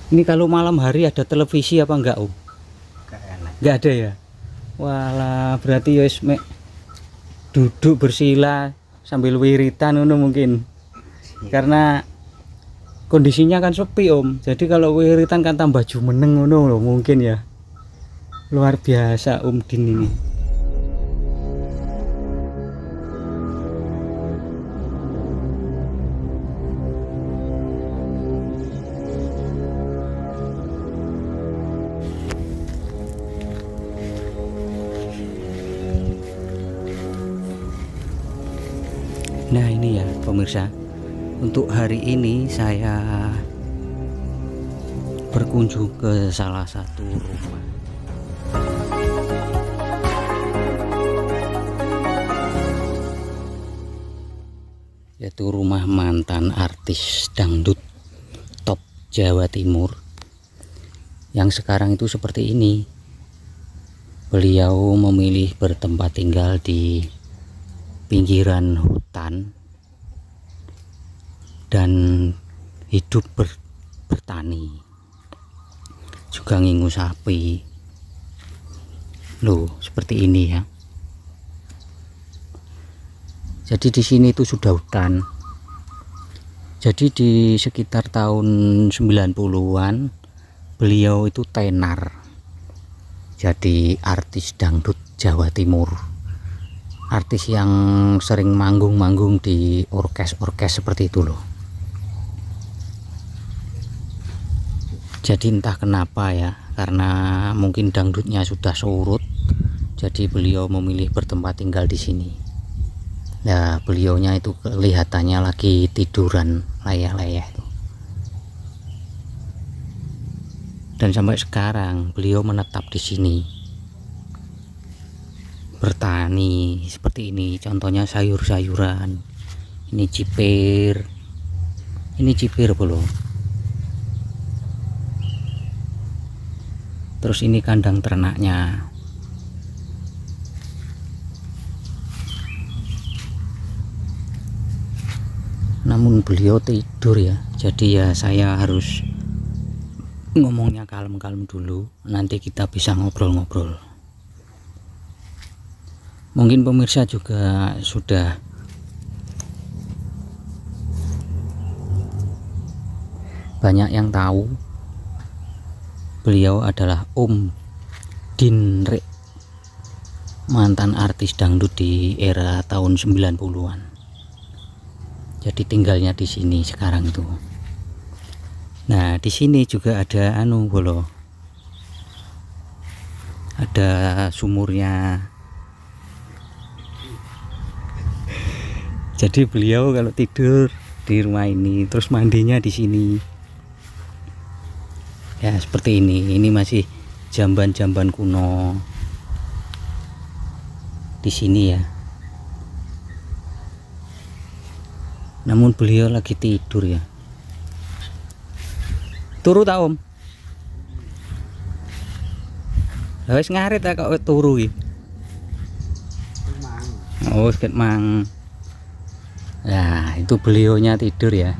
Ini kalau malam hari ada televisi apa enggak, Om? Enggak ada ya. Walah, berarti ya mek duduk bersila sambil wiritan ngono mungkin. Karena kondisinya kan sepi, Om. Jadi kalau wiritan kan tambah jumeneng ngono loh mungkin ya. Luar biasa Om Din ini. Nah ini ya pemirsa, untuk hari ini saya berkunjung ke salah satu rumah. Yaitu rumah mantan artis dangdut top Jawa Timur. Yang sekarang itu seperti ini. Beliau memilih bertempat tinggal di pinggiran hutan dan hidup bertani, juga ngingu sapi loh, seperti ini ya. Jadi di sini itu sudah hutan. Jadi di sekitar tahun 90-an beliau itu tenar jadi artis dangdut Jawa Timur. Artis yang sering manggung-manggung di orkes-orkes seperti itu loh. Jadi entah kenapa ya, karena mungkin dangdutnya sudah surut, jadi beliau memilih bertempat tinggal di sini. Nah, beliaunya itu kelihatannya lagi tiduran layah-layah itu. Dan sampai sekarang beliau menetap di sini. Bertani seperti ini, contohnya sayur-sayuran. Ini cipir belum. Terus ini kandang ternaknya. Namun beliau tidur ya, jadi ya saya harus ngomongnya kalem-kalem dulu, nanti kita bisa ngobrol-ngobrol. Mungkin pemirsa juga sudah banyak yang tahu beliau adalah Om Din, mantan artis dangdut di era tahun 90-an. Jadi tinggalnya di sini sekarang itu. Nah, di sini juga ada ada sumurnya. Jadi beliau kalau tidur di rumah ini, terus mandinya di sini. Ya seperti ini. Ini masih jamban-jamban kuno di sini ya. Namun beliau lagi tidur ya. Turu tak Om? Wis ngarit ta kok turu iki. Oh, ket mang. Nah, itu beliaunya tidur ya.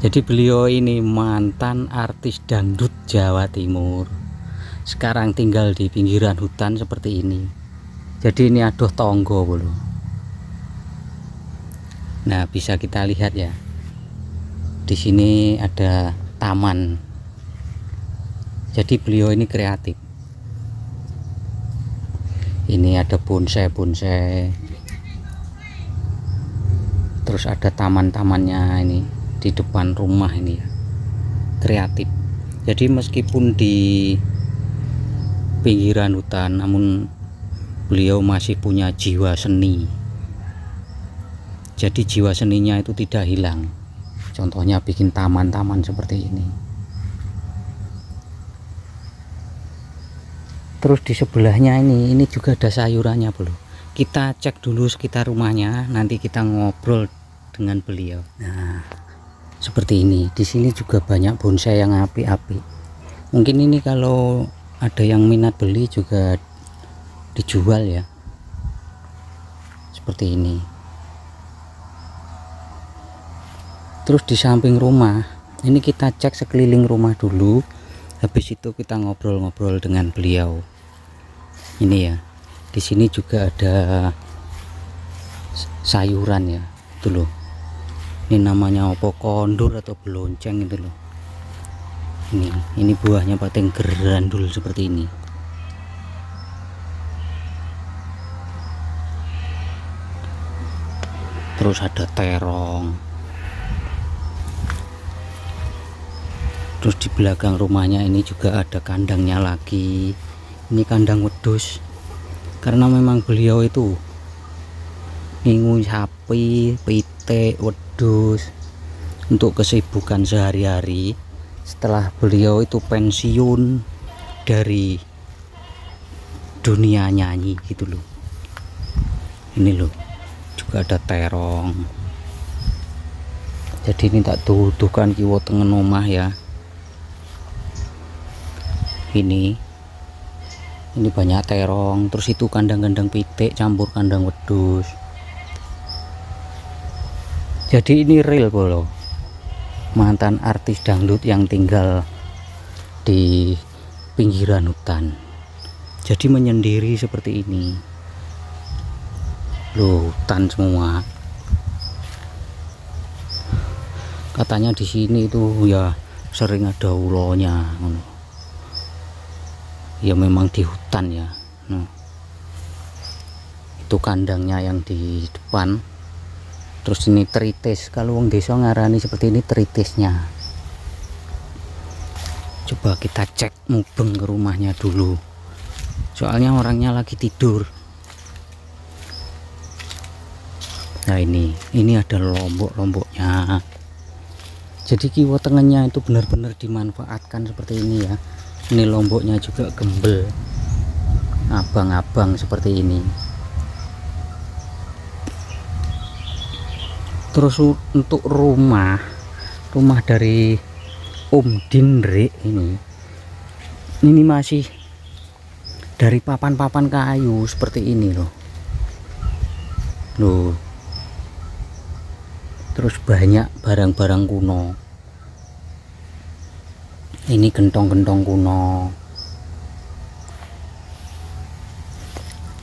Jadi beliau ini mantan artis dangdut Jawa Timur. Sekarang tinggal di pinggiran hutan seperti ini. Jadi ini aduh tonggo bro. Nah, bisa kita lihat ya. Di sini ada taman. Jadi beliau ini kreatif. Ini ada bonsai. Terus ada taman-tamannya ini di depan rumah ini ya. Kreatif. Jadi meskipun di pinggiran hutan, namun beliau masih punya jiwa seni. Jadi jiwa seninya itu tidak hilang. Contohnya bikin taman-taman seperti ini. Terus di sebelahnya ini juga ada sayurannya bro. Kita cek dulu sekitar rumahnya, nanti kita ngobrol dengan beliau. Nah, seperti ini. Di sini juga banyak bonsai yang api-api. Mungkin ini kalau ada yang minat beli juga dijual ya. Seperti ini. Terus di samping rumah Ini kita cek sekeliling rumah dulu, habis itu kita ngobrol-ngobrol dengan beliau. Ini ya, di sini juga ada sayuran ya, itu loh. Ini namanya opo kondur atau belonceng itu loh. Ini buahnya paling gerandul seperti ini. Terus ada terong. Terus di belakang rumahnya ini juga ada kandangnya lagi. Ini kandang wedus. Karena memang beliau itu ngingu sapi, pitik, wedus untuk kesibukan sehari-hari. Setelah beliau itu pensiun dari dunia nyanyi gitu loh. Ini loh, juga ada terong. Jadi ini tak tuduhkan kiwa tengen omah ya. Ini banyak terong, terus itu kandang-kandang pitik campur kandang wedus. Jadi ini real bolo, mantan artis dangdut yang tinggal di pinggiran hutan. Jadi menyendiri seperti ini loh, hutan semua. Katanya di sini itu ya sering ada ulonya. Ya memang di hutan ya. Nah, itu kandangnya yang di depan. Terus ini teritis, kalau wong desa ngarani seperti ini teritisnya. Coba kita cek mubeng ke rumahnya dulu, soalnya orangnya lagi tidur. Nah ini ada lombok-lomboknya. Jadi kiwa tengahnya itu benar-benar dimanfaatkan seperti ini ya. Ini lomboknya juga gembel, abang-abang seperti ini. Terus untuk rumah dari Om Dindrik ini masih dari papan-papan kayu seperti ini loh. Terus banyak barang-barang kuno. Ini gentong-gentong kuno.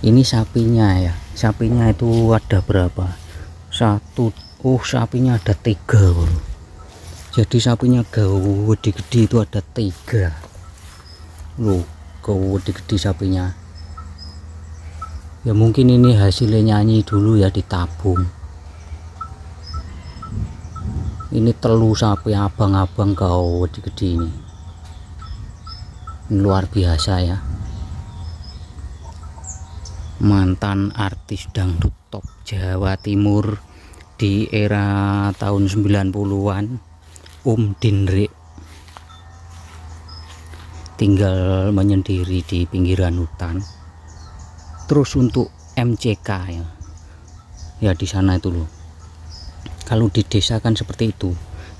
Ini sapinya ya. Sapinya itu ada berapa? Sapinya ada 3. Jadi sapinya gede-gede itu ada 3. Loh, gede-gede sapinya. Ya mungkin ini hasilnya nyanyi dulu ya, ditabung. Ini telu sapi abang-abang gede-gede ini. Luar biasa ya, mantan artis dangdut top Jawa Timur di era tahun 90-an, Om Dindrik tinggal menyendiri di pinggiran hutan. Terus untuk MCK ya di sana itu loh. Kalau di desa kan seperti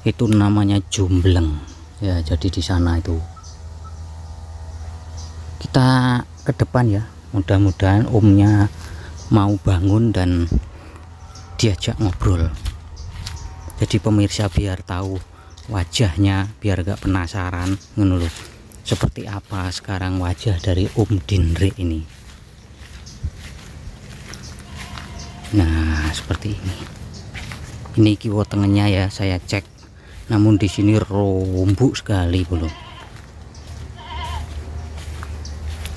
itu namanya jumbleng ya. Jadi di sana itu kita ke depan ya, mudah-mudahan omnya mau bangun dan diajak ngobrol. Jadi pemirsa biar tahu wajahnya, biar gak penasaran ngono, seperti apa sekarang wajah dari Om Dindrik ini. Nah seperti ini kiwa tengahnya ya, saya cek, namun di sini rombuk sekali belum.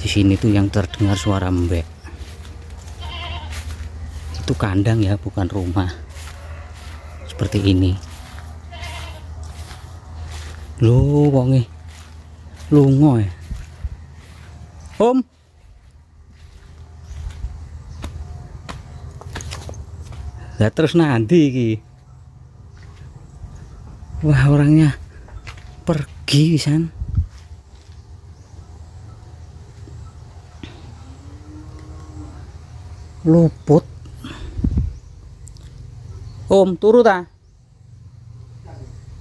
Di sini tuh yang terdengar suara mbek. Itu kandang ya, bukan rumah. Seperti ini. Loh, wonge lungo ya. Om. Lah terus nanti iki. Wah, orangnya pergi san. Luput. Om turu ta?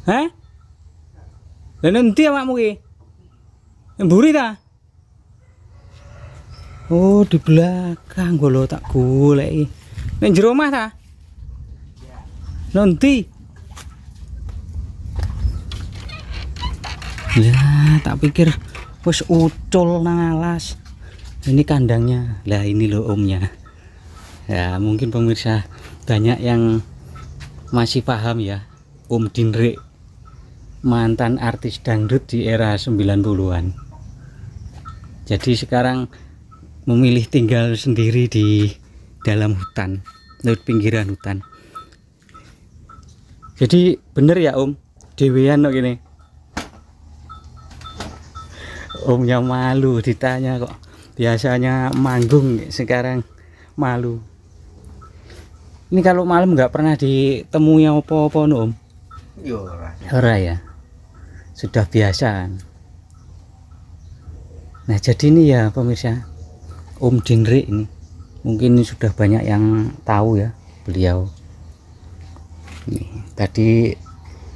Hah? Lah nanti awakmu ki? Mburi ta? Oh, di belakang golo tak goleki. Ning jero omah ta? Nanti. Ya, tak pikir wis ucul nang alas. Ini kandangnya. Lah ini loh omnya. Ya, mungkin pemirsa banyak yang masih paham ya. Om Dinrik, mantan artis dangdut di era 90-an. Jadi sekarang memilih tinggal sendiri di dalam hutan, di pinggiran hutan. Jadi bener ya Om, dewean kok gini. Omnya malu ditanya kok. Biasanya manggung, sekarang malu. Ini kalau malam nggak pernah ditemui apa-apa no, Om? Ora ya. Sudah biasa. Nah, jadi ini ya pemirsa, Om Dinrik ini. Mungkin sudah banyak yang tahu ya beliau. Nih, tadi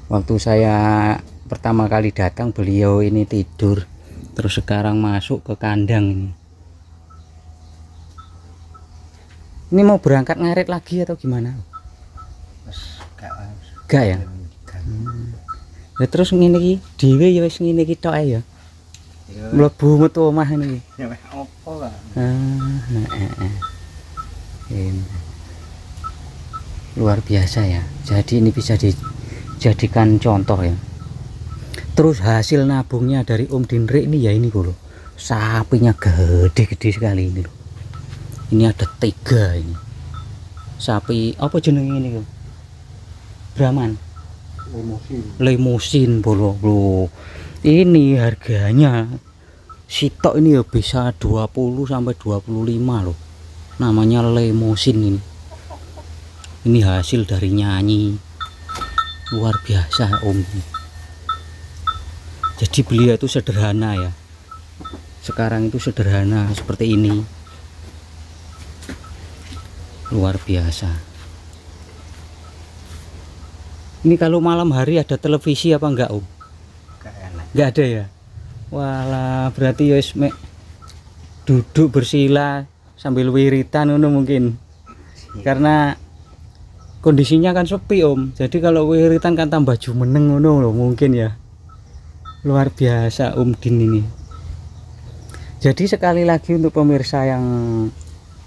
waktu saya pertama kali datang beliau ini tidur. Terus sekarang masuk ke kandang ini. Ini mau berangkat ngarit lagi atau gimana? Enggak ya? Ya terus ngene iki dhewe ya wis ngene iki tok ya. Mlebu metu omah ini. Ya wis opo lah. Luar biasa ya. Jadi ini bisa dijadikan contoh ya. Terus hasil nabungnya dari Om Dinrik ini ya ini loh, sapinya gede-gede sekali ini loh. Ini ada 3 ini. Sapi apa jenenge ini loh? Brahman. Lemosin bolo bro. Ini harganya sitok ini ya bisa 20 sampai 25 loh. Namanya lemosin ini. Ini hasil dari nyanyi. Luar biasa Om. Jadi beliau itu sederhana ya. Sekarang itu sederhana seperti ini. Luar biasa. Ini kalau malam hari ada televisi apa enggak Om? Enggak ada ya. Walah, berarti ya wis duduk bersila sambil wiritan ngono mungkin. Karena kondisinya kan sepi Om. Jadi kalau wiritan kan tambah jumeneng ngono loh mungkin ya. Luar biasa Om Din ini. Jadi sekali lagi untuk pemirsa yang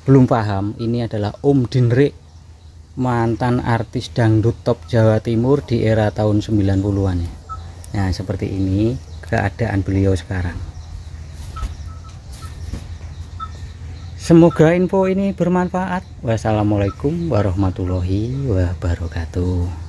belum paham, ini adalah Om Dinrik, mantan artis dangdut top Jawa Timur di era tahun 90-an ya. Nah seperti ini keadaan beliau sekarang. Semoga info ini bermanfaat. Wassalamualaikum warahmatullahi wabarakatuh.